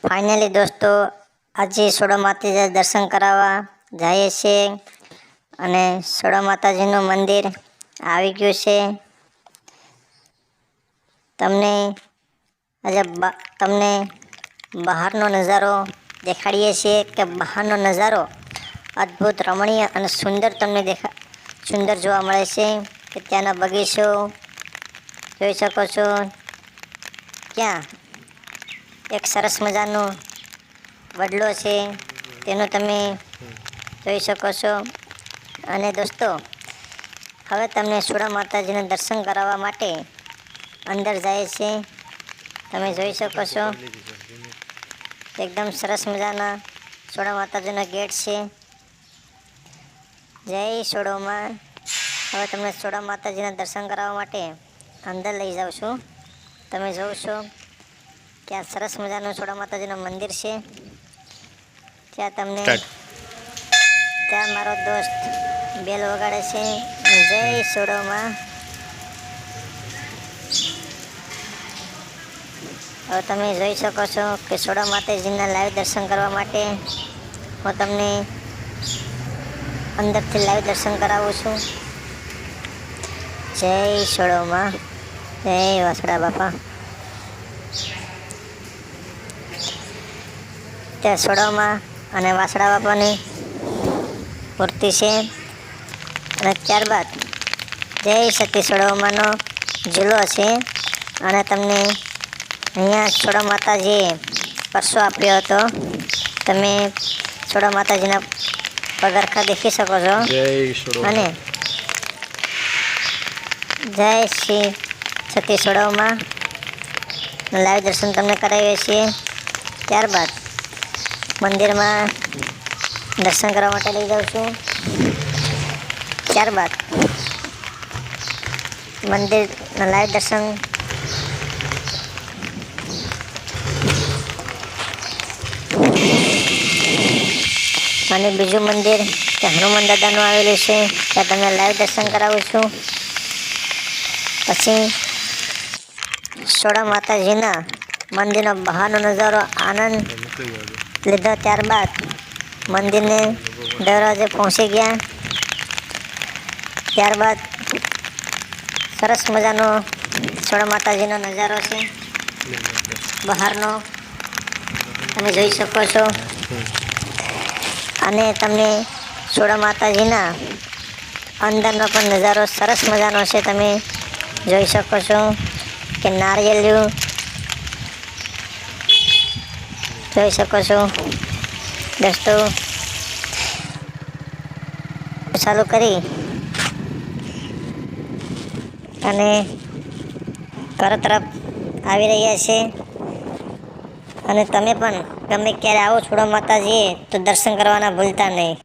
Finally દોસ્તો, આજે soda માતાજી દર્શન કરાવવા જઈએ છીએ અને સોડા માતાજીનું મંદિર આવી ગયું છે. તમને બહારનો નજારો દેખાડીએ છીએ કે બહારનો નજારો અદ્ભુત, રમણીય અને સુંદર જોવા મળે છે. કે ત્યાંના બગીચો જોઈ શકો છો. ત્યાં એક સરસ મજાનો વડલો છે, તેનું તમે જોઈ શકો છો. અને દોસ્તો, હવે તમને સોડા માતાજીના દર્શન કરાવવા માટે અંદર જાય છે. તમે જોઈ શકો છો, એકદમ સરસ મજાના સોડા માતાજીના ગેટ છે. જય સોડામાં. હવે તમને સોડા માતાજીના દર્શન કરાવવા માટે અંદર લઈ જાઉં છું. તમે જોઉં છો ત્યાં સરસ મજાનું સોડા માતાજીનું મંદિર છે. ત્યાં મારો દોસ્ત બેલ વગાડે છે. જય સોડામાં. હવે તમે જોઈ શકો છો કે સોડા માતાજીના લાઈવ દર્શન કરવા માટે હું તમને અંદરથી લાઈવ દર્શન કરાવું છું. જય સોડામાં. જય વાસડા બાપા. ત્યાં સોડામાં અને વાસડા બાપાની મૂર્તિ છે. અને ત્યારબાદ જય સતી સોડામાંનો ઝૂલો છે. અને તમને અહીંયા સોડા માતાજીએ પરસો આપ્યો હતો. તમે સોડા માતાજીના પગરખા દેખી શકો છો. અને જય શ્રી સતી સોડામાં લાઈવ દર્શન તમને કરાવીએ છીએ. ત્યારબાદ મંદિરમાં દર્શન કરવા માટે લઈ જાઉં છું. ત્યારબાદ મંદિરના લાઈવ દર્શન અને બીજું મંદિર ત્યાં હનુમાન દાદાનું આવેલું છે, ત્યાં તમને લાઈવ દર્શન કરાવું છું. પછી સોડા માતાજીના મંદિરનો બહારનો નજારો આનંદ લીધો. ત્યારબાદ મંદિરને દરવાજે પહોંચી ગયા. ત્યારબાદ સરસ મજાનો સોડા માતાજીનો નજારો છે બહારનો, તમે જોઈ શકો છો. અને તમને સોડા માતાજીના અંદરનો પણ નજારો સરસ મજાનો છે. તમે જોઈ શકો છો કે નારિયેળિયું જોઈ શકો છો. દોસ્તો, ચાલુ કરી અને ઘર તરફ આવી રહ્યા છે. અને તમે પણ ગમે ક્યારે આવો સોડા માતાજીએ તો દર્શન કરવાના ભૂલતા નહીં.